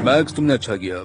Max, तुमने अच्छा किया।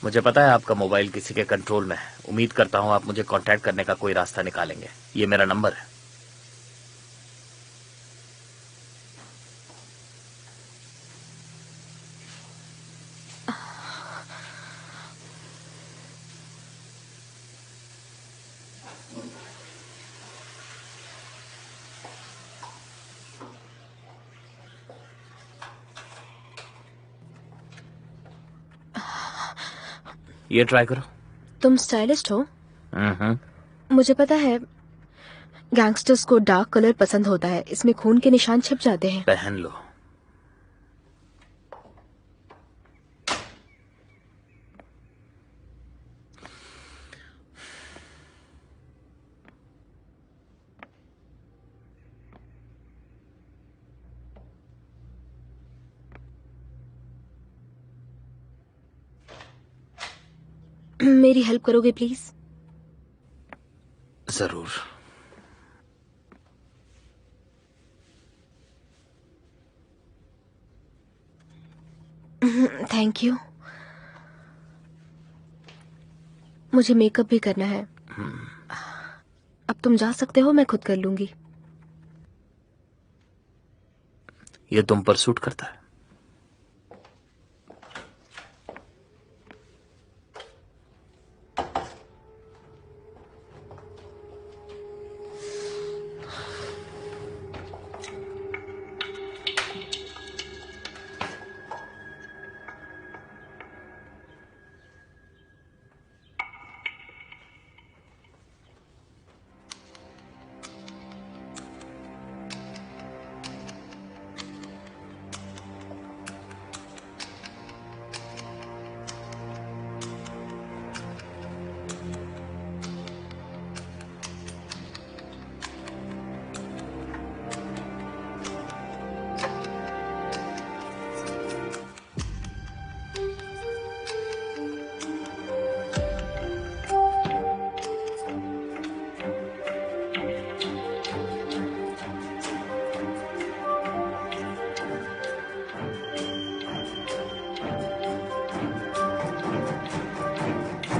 मुझे पता है आपका मोबाइल किसी के कंट्रोल में है। उम्मीद करता हूं आप मुझे कांटेक्ट करने का कोई रास्ता निकालेंगे। ये मेरा नंबर है। ये ट्राई करो। तुम स्टाइलिस्ट हो? मुझे पता है गैंगस्टर्स को डार्क कलर पसंद होता है। इसमें खून के निशान छिप जाते हैं। पहन लो। मेरी हेल्प करोगे प्लीज? जरूर। Thank you. मुझे मेकअप भी करना है। अब तुम जा सकते हो, मैं खुद कर लूंगी। ये तुम पर सूट करता है।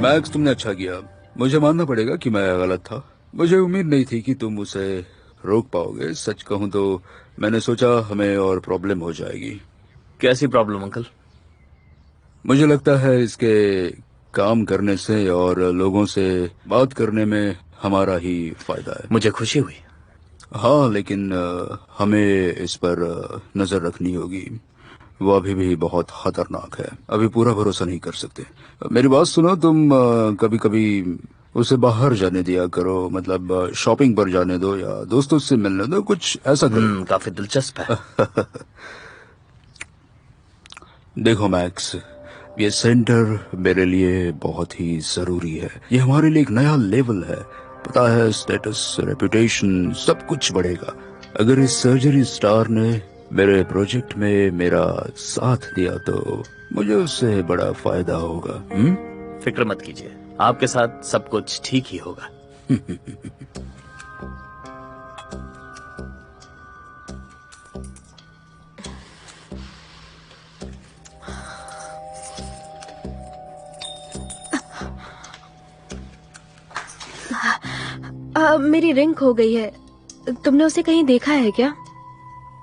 मैक्स, तुमने अच्छा किया। मुझे मानना पड़ेगा कि मैं गलत था। मुझे उम्मीद नहीं थी कि तुम उसे रोक पाओगे। सच कहूं तो मैंने सोचा हमें और प्रॉब्लम हो जाएगी। कैसी प्रॉब्लम अंकल? मुझे लगता है इसके काम करने से और लोगों से बात करने में हमारा ही फायदा है। मुझे खुशी हुई। हाँ, लेकिन हमें इस पर नजर रखनी होगी। वो अभी भी बहुत खतरनाक है। अभी पूरा भरोसा नहीं कर सकते। मेरी बात सुनो, तुम कभी कभी उसे बाहर जाने दिया करो। मतलब शॉपिंग पर जाने दो या दोस्तों से मिलने दो, कुछ ऐसा करो। काफी दिलचस्प है। देखो मैक्स, ये सेंटर मेरे लिए बहुत ही जरूरी है। ये हमारे लिए एक नया लेवल है। पता है, स्टेटस, रेपुटेशन, सब कुछ बढ़ेगा अगर इस सर्जरी स्टार ने मेरे प्रोजेक्ट में मेरा साथ दिया तो मुझे उससे बड़ा फायदा होगा। फिक्र मत कीजिए, आपके साथ सब कुछ ठीक ही होगा। मेरी रिंग खो गई है। तुमने उसे कहीं देखा है क्या?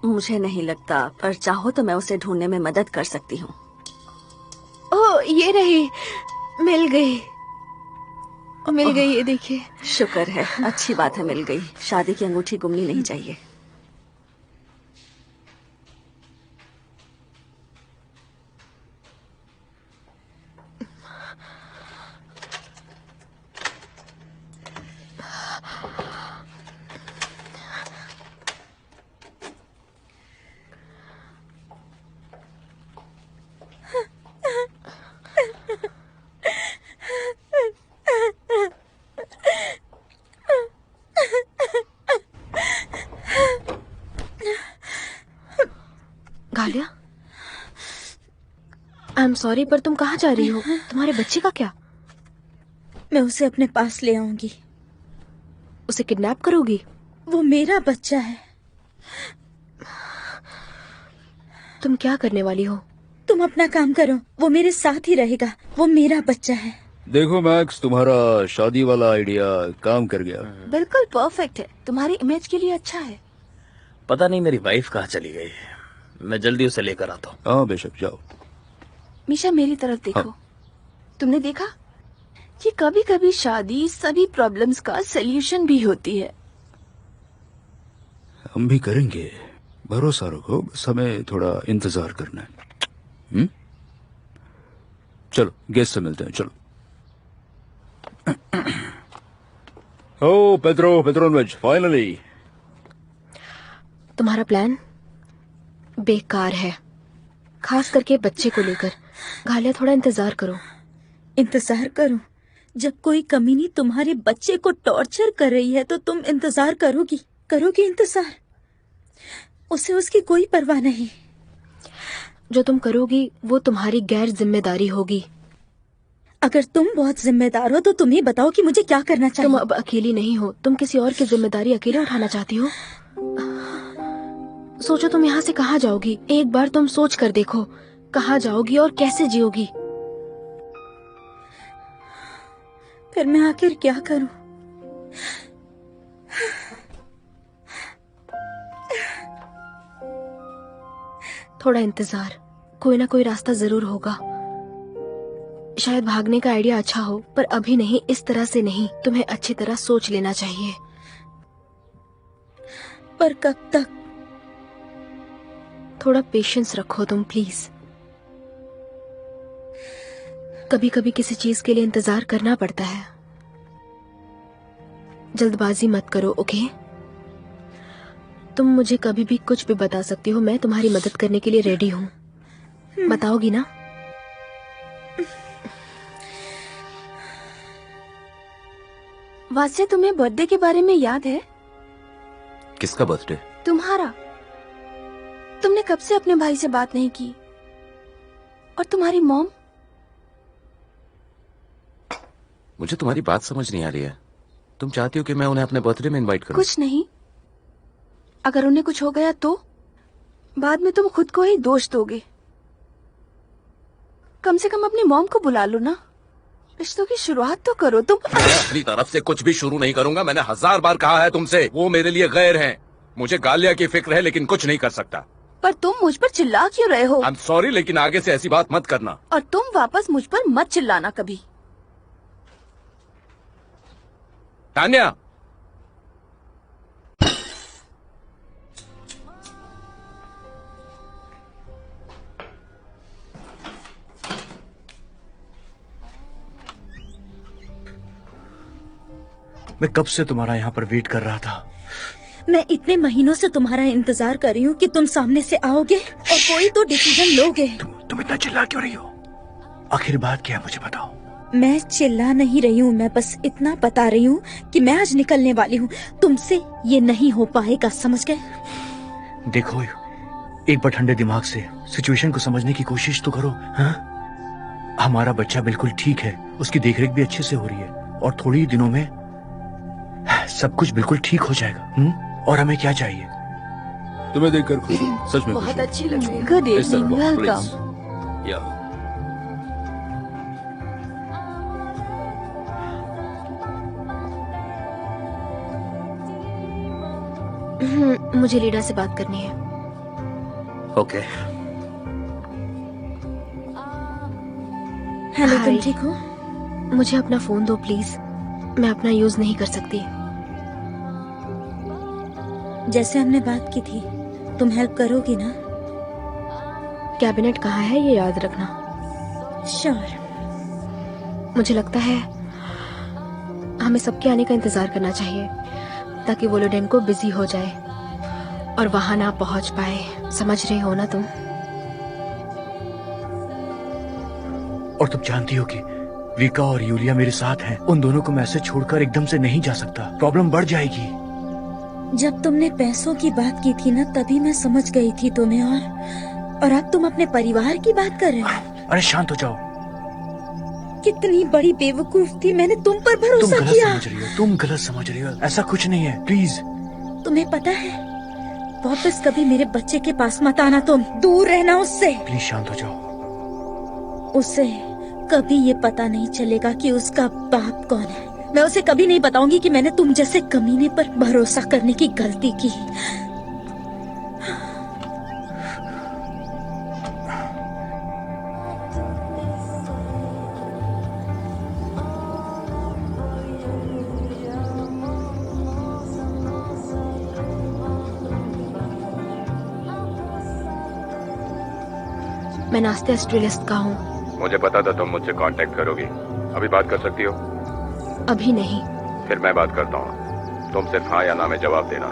मुझे नहीं लगता, पर चाहो तो मैं उसे ढूंढने में मदद कर सकती हूँ। ओह, ये रही। मिल गई। मिल गई, ये देखिए। शुक्र है, अच्छी बात है, मिल गई। शादी की अंगूठी गुमनी नहीं चाहिए। गालिया, आई एम सॉरी, पर तुम कहाँ जा रही हो? तुम्हारे बच्चे का क्या? मैं उसे अपने पास ले आऊंगी। उसे किडनैप करोगी? वो मेरा बच्चा है। तुम क्या करने वाली हो? तुम अपना काम करो, वो मेरे साथ ही रहेगा। वो मेरा बच्चा है। देखो मैक्स, तुम्हारा शादी वाला आइडिया काम कर गया। बिल्कुल परफेक्ट है, तुम्हारी इमेज के लिए अच्छा है। पता नहीं मेरी वाइफ कहाँ चली गई। मैं जल्दी उसे लेकर आता हूँ। हाँ बेशक, जाओ। मीशा मेरी तरफ देखो। तुमने देखा, ये कभी कभी शादी सभी प्रॉब्लम्स का सलूशन भी होती है। हम भी करेंगे, भरोसा रखो, बस हमें थोड़ा इंतजार करना है। चलो गेस्ट से मिलते हैं, चलो। ओ पेड्रो पेट्रोनोविच, फाइनली। तुम्हारा प्लान बेकार है, खास करके बच्चे को लेकर। गालिया, थोड़ा इंतजार करो। इंतजार करो? जब कोई कमीनी तुम्हारे बच्चे को टॉर्चर कर रही है तो तुम इंतजार करोगी? करोगी इंतजार? उसे उसकी कोई परवाह नहीं। जो तुम करोगी वो तुम्हारी गैर जिम्मेदारी होगी। अगर तुम बहुत जिम्मेदार हो तो तुम ही बताओ कि मुझे क्या करना चाहिए। तुम अब अकेली नहीं हो, तुम किसी और की जिम्मेदारी अकेले उठाना चाहती हो। सोचो तुम यहाँ से कहाँ जाओगी। एक बार तुम सोच कर देखो, कहाँ जाओगी और कैसे जियोगी। फिर मैं आखिर क्या करूं? थोड़ा इंतजार, कोई ना कोई रास्ता जरूर होगा। शायद भागने का आइडिया अच्छा हो, पर अभी नहीं, इस तरह से नहीं। तुम्हें अच्छी तरह सोच लेना चाहिए। पर कब तक? थोड़ा पेशेंस रखो तुम प्लीज। कभी कभी किसी चीज के लिए इंतजार करना पड़ता है। जल्दबाजी मत करो, ओके? तुम मुझे कभी भी कुछ भी बता सकती हो, मैं तुम्हारी मदद करने के लिए रेडी हूँ। बताओगी ना? वास्य, तुम्हें बर्थडे के बारे में याद है? किसका बर्थडे? तुम्हारा। तुमने कब से अपने भाई से बात नहीं की? और तुम्हारी मॉम? मुझे तुम्हारी बात समझ नहीं आ रही है। तुम चाहती हो कि मैं उन्हें अपने बर्थडे में इनवाइट करूं? कुछ नहीं। अगर उन्हें कुछ हो गया तो बाद में तुम खुद को ही दोष दोगे। कम से कम अपनी मॉम को बुला लो ना। रिश्तों की शुरुआत तो करो तुम। मैं अपनी तरफ से कुछ भी शुरू नहीं करूंगा। मैंने 1000 बार कहा है तुमसे, वो मेरे लिए गैर हैं। मुझे गालिया की फिक्र है लेकिन कुछ नहीं कर सकता। पर तुम मुझ पर चिल्ला क्यों रहे हो? आई एम सॉरी, लेकिन आगे से ऐसी बात मत करना। और तुम वापस मुझ पर मत चिल्लाना कभी। तान्या, मैं कब से तुम्हारा यहाँ पर वेट कर रहा था। मैं इतने महीनों से तुम्हारा इंतजार कर रही हूँ कि तुम सामने से आओगे और कोई तो डिसीजन लोगे। तुम इतना चिल्ला क्यों रही हो? आखिर बात क्या है, मुझे बताओ। मैं चिल्ला नहीं रही हूँ, मैं बस इतना बता रही हूँ कि मैं आज निकलने वाली हूँ। तुमसे ये नहीं हो पाएगा, समझ गए? देखो, एक बार ठंडे दिमाग से सिचुएशन को समझने की कोशिश तो करो। हाँ, हमारा बच्चा बिल्कुल ठीक है, उसकी देखरेख भी अच्छे से हो रही है और थोड़ी ही दिनों में सब कुछ बिल्कुल ठीक हो जाएगा। और हमें क्या चाहिए? तुम्हें देखकर खुशी, सच में बहुत खुशी। अच्छी लग रही है। गुड इस तरफ इवनिंग, आओ, वेलकम। please। या मुझे लीडा से बात करनी है। ओके। हेलो, तुम हाय। ठीक हो? मुझे अपना फोन दो प्लीज, मैं अपना यूज नहीं कर सकती। जैसे हमने बात की थी, तुम हेल्प करोगी ना? कैबिनेट कहाँ है ये याद रखना। श्योर। मुझे लगता है हमें सबके आने का इंतजार करना चाहिए ताकि वोलोडेंको बिजी हो जाए और वहां ना पहुंच पाए। समझ रहे हो ना तुम? और तुम जानती हो कि विका और यूलिया मेरे साथ हैं। उन दोनों को मैं ऐसे छोड़कर एकदम से नहीं जा सकता, प्रॉब्लम बढ़ जाएगी। जब तुमने पैसों की बात की थी ना, तभी मैं समझ गई थी तुम्हें। और और अब तुम अपने परिवार की बात कर रहे हो? अरे शांत हो जाओ। कितनी बड़ी बेवकूफ थी, मैंने तुम पर तुम भरोसा गलत किया। समझ रही हो, तुम गलत समझ रही हो, ऐसा कुछ नहीं है, प्लीज। तुम्हें पता है, वापस कभी मेरे बच्चे के पास मत आना, तुम दूर रहना उससे। प्लीज शांत हो जाओ। उसे कभी ये पता नहीं चलेगा कि उसका बाप कौन है। मैं उसे कभी नहीं बताऊंगी कि मैंने तुम जैसे कमीने पर भरोसा करने की गलती की। मैं नास्ते स्ट्रेलिस्ट का हूँ। मुझे पता था तुम मुझसे कांटेक्ट करोगी। अभी बात कर सकती हो? अभी नहीं। फिर मैं बात करता हूँ, तुम सिर्फ हाँ या ना में जवाब देना।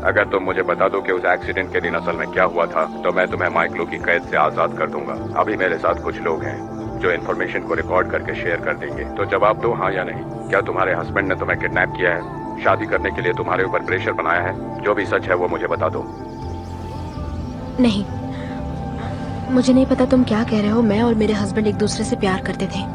अगर तुम मुझे बता दो कि उस एक्सीडेंट के दिन असल में क्या हुआ था, तो मैं तुम्हें माइकलो की कैद से आजाद कर दूंगा। अभी मेरे साथ कुछ लोग हैं जो इन्फॉर्मेशन को रिकॉर्ड करके शेयर कर देंगे, तो जवाब दो हाँ या नहीं। क्या तुम्हारे हस्बैंड ने तुम्हें किडनैप किया है, शादी करने के लिए तुम्हारे ऊपर प्रेशर बनाया है? जो भी सच है वो मुझे बता दो। नहीं, मुझे नहीं पता तुम क्या कह रहे हो। मैं और मेरे हस्बैंड एक दूसरे से प्यार करते थे।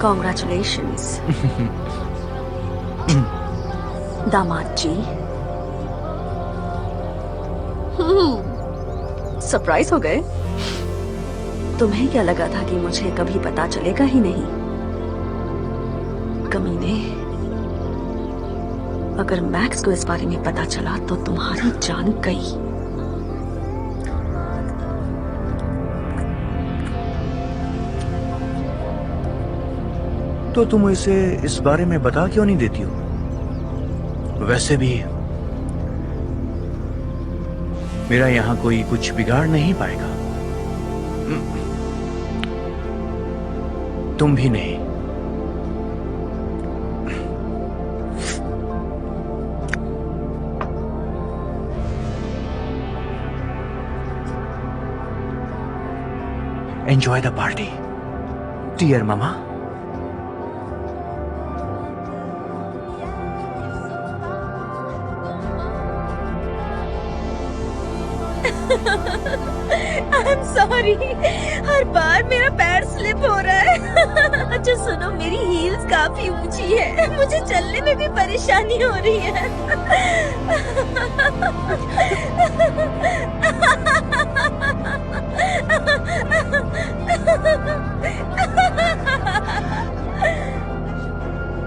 Congratulations, दामाद जी। सरप्राइज हो गए? तुम्हें क्या लगा था कि मुझे कभी पता चलेगा ही नहीं? कमीने, अगर मैक्स को इस बारे में पता चला तो तुम्हारी जान गई। तो तुम इसे इस बारे में बता क्यों नहीं देती हो? वैसे भी मेरा यहाँ कोई कुछ बिगाड़ नहीं पाएगा। तुम भी नहीं। एंजॉय द पार्टी डियर मामा। I'm sorry, हर बार मेरा पैर स्लिप हो रहा है। अच्छा सुनो, मेरी हील्स काफी ऊंची है, मुझे चलने में भी परेशानी हो रही है।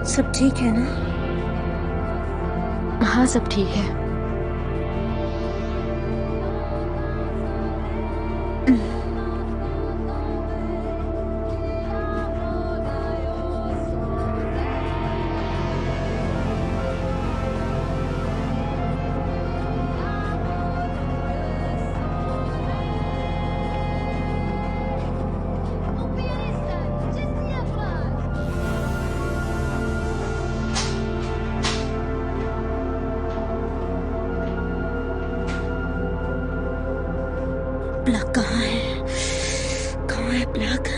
सब ठीक है ना? हाँ, सब ठीक है। प्लग कहाँ है? कहाँ है प्लग?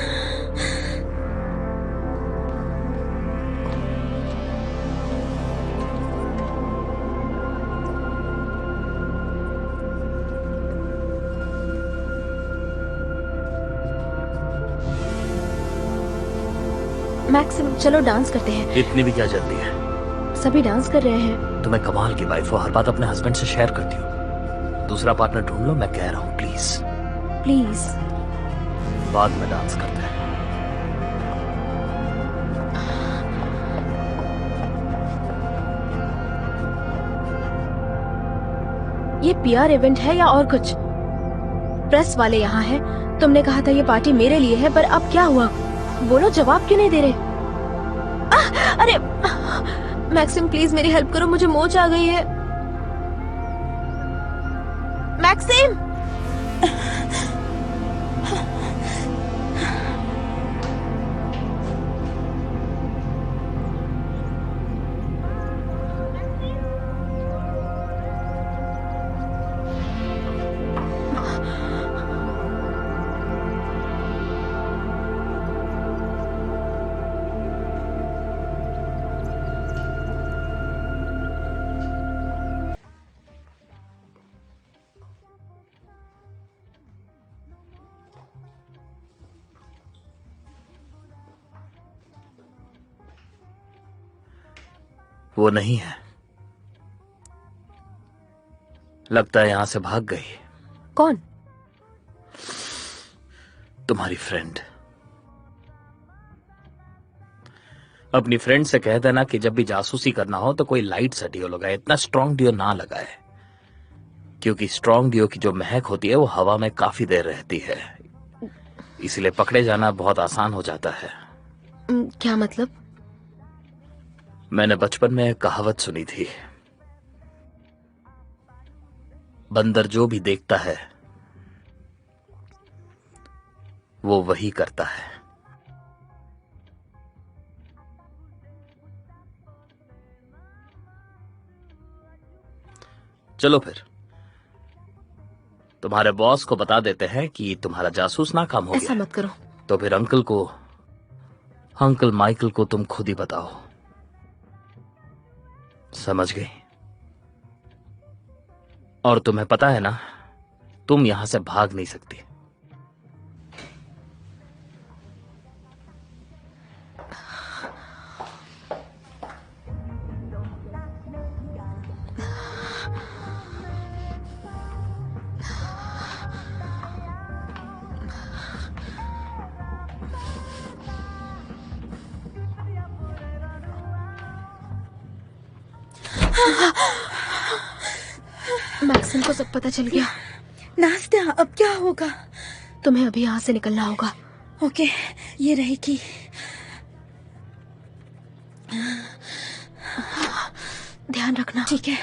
मैक्सिम, चलो डांस करते हैं। इतनी भी क्या जल्दी है? सभी डांस कर रहे हैं। तुम्हें कमाल की वाइफ हो, हर बात अपने हस्बैंड से शेयर करती हो। दूसरा पार्टनर ढूंढ लो, मैं कह रहा हूँ प्लीज। प्लीज। बाद में डांस करते हैं। ये पीआर इवेंट है या और कुछ? प्रेस वाले यहाँ हैं। तुमने कहा था ये पार्टी मेरे लिए है, पर अब क्या हुआ? बोलो, जवाब क्यों नहीं दे रहे? अरे मैक्सिम, प्लीज मेरी हेल्प करो, मुझे मोच आ गई है। मैक्सिम! वो नहीं है। लगता है यहां से भाग गई। कौन? तुम्हारी फ्रेंड। अपनी फ्रेंड से कह देना कि जब भी जासूसी करना हो तो कोई लाइट सा डियो लगाए, इतना स्ट्रांग डियो ना लगाए, क्योंकि स्ट्रांग डियो की जो महक होती है वो हवा में काफी देर रहती है, इसलिए पकड़े जाना बहुत आसान हो जाता है। क्या मतलब? मैंने बचपन में एक कहावत सुनी थी, बंदर जो भी देखता है वो वही करता है। चलो फिर तुम्हारे बॉस को बता देते हैं कि तुम्हारा जासूस नाकाम हो ऐसा गया। मत करो। तो फिर अंकल माइकल को तुम खुद ही बताओ। समझ गई? और तुम्हें पता है ना, तुम यहां से भाग नहीं सकती। मैक्सिम को सब पता चल गया। नास्ता, अब क्या होगा? तुम्हें अभी यहाँ से निकलना होगा। ओके, ये रहेगी। ध्यान रखना। ठीक है।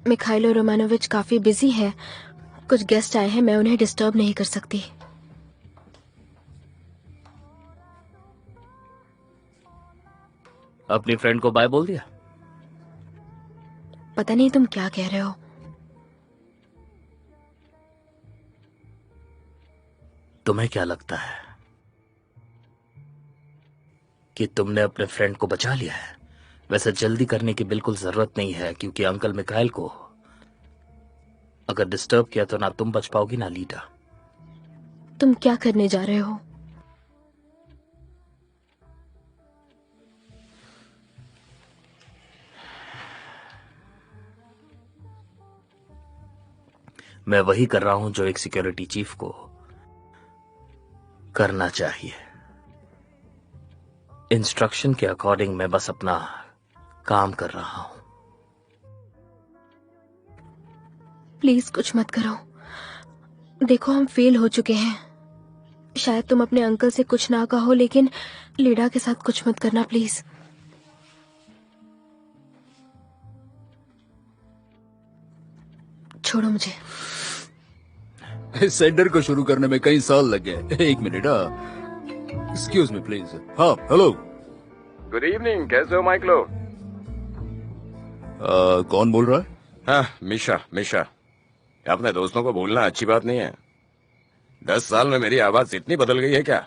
मिखाइलो रोमानोविच काफी बिजी है, कुछ गेस्ट आए हैं, मैं उन्हें डिस्टर्ब नहीं कर सकती। अपनी फ्रेंड को बाय बोल दिया? पता नहीं तुम क्या कह रहे हो। तुम्हें क्या लगता है कि तुमने अपने फ्रेंड को बचा लिया है? वैसे जल्दी करने की बिल्कुल जरूरत नहीं है, क्योंकि अंकल मिकाइल को अगर डिस्टर्ब किया तो ना तुम बच पाओगी ना लीटा। तुम क्या करने जा रहे हो? मैं वही कर रहा हूं जो एक सिक्योरिटी चीफ को करना चाहिए। इंस्ट्रक्शन के अकॉर्डिंग मैं बस अपना काम कर रहा हूं। प्लीज कुछ मत करो। देखो हम फेल हो चुके हैं। शायद तुम अपने अंकल से कुछ ना कहो, लेकिन लीडा के साथ कुछ मत करना प्लीज। छोड़ो मुझे। इस सेंटर को शुरू करने में कई साल लग गए। एक मिनट, एक्सक्यूज मी प्लीज। हाँ, हेलो। गुड इवनिंग, कैसे हो माइकलो? कौन बोल रहा है? हाँ, मिशा। अपने दोस्तों को भूलना अच्छी बात नहीं है। 10 साल में मेरी आवाज इतनी बदल गई है क्या?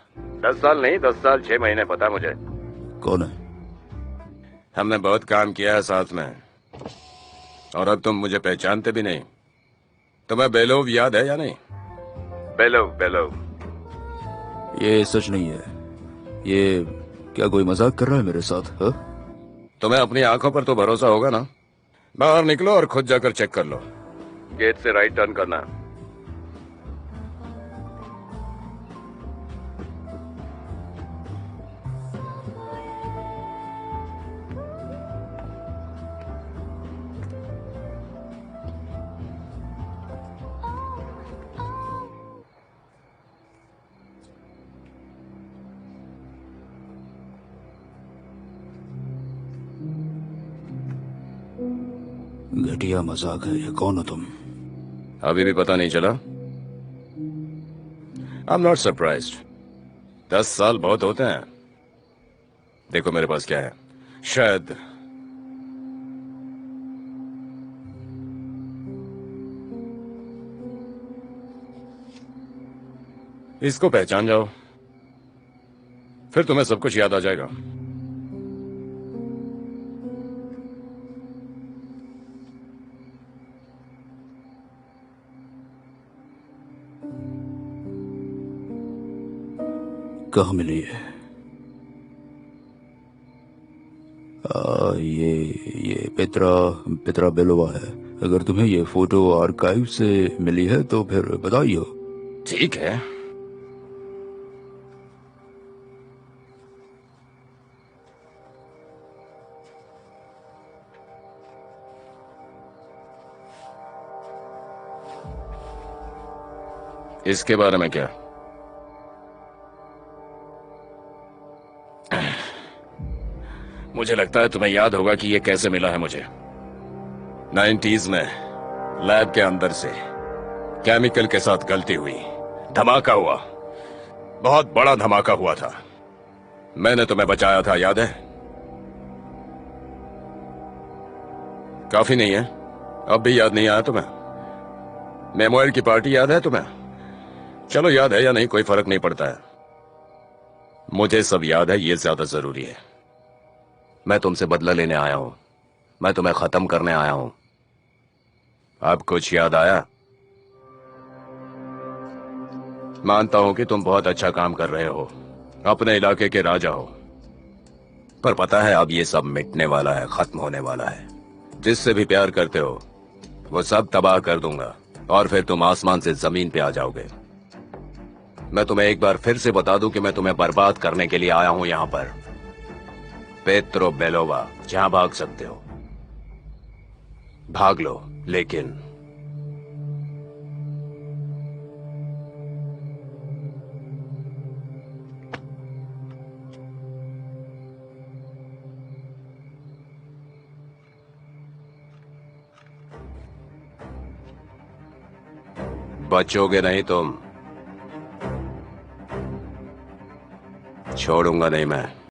10 साल नहीं, 10 साल 6 महीने, पता मुझे। कौन है? हमने बहुत काम किया है साथ में, और अब तुम मुझे पहचानते भी नहीं। तुम्हें बेलोव याद है या नहीं? बेलोव। ये सच नहीं है। ये क्या कोई मजाक कर रहा है मेरे साथ? हा? तुम्हें अपनी आंखों पर तो भरोसा होगा ना। बाहर निकलो और खुद जाकर चेक कर लो। गेट से राइट टर्न करना। घटिया मजाक है ये। कौन हो तुम? अभी भी पता नहीं चला? I am not surprised. 10 साल बहुत होते हैं। देखो मेरे पास क्या है, शायद इसको पहचान जाओ, फिर तुम्हें सब कुछ याद आ जाएगा। कहाँ मिली है? ये पेत्रा पेत्रा बेलोवा है। अगर तुम्हें ये फोटो आर्काइव से मिली है तो फिर बताइए। ठीक है। इसके बारे में क्या? मुझे लगता है तुम्हें याद होगा कि ये कैसे मिला है मुझे। 90s में लैब के अंदर से केमिकल के साथ गलती हुई, धमाका हुआ, बहुत बड़ा धमाका हुआ था। मैंने तुम्हें बचाया था, याद है? काफी नहीं है? अब भी याद नहीं आया तुम्हें? मेमोयर की पार्टी याद है तुम्हें? चलो याद है या नहीं कोई फर्क नहीं पड़ता है, मुझे सब याद है, ये ज्यादा जरूरी है। मैं तुमसे बदला लेने आया हूं, मैं तुम्हें खत्म करने आया हूं। अब कुछ याद आया? मानता हूं कि तुम बहुत अच्छा काम कर रहे हो, अपने इलाके के राजा हो, पर पता है अब ये सब मिटने वाला है, खत्म होने वाला है। जिससे भी प्यार करते हो वो सब तबाह कर दूंगा और फिर तुम आसमान से जमीन पे आ जाओगे। मैं तुम्हें एक बार फिर से बता दूं कि मैं तुम्हें बर्बाद करने के लिए आया हूं यहां पर। पेत्रो बेलोवा, जहां भाग सकते हो भाग लो, लेकिन बचोगे नहीं तुम, छोड़ूंगा नहीं मैं।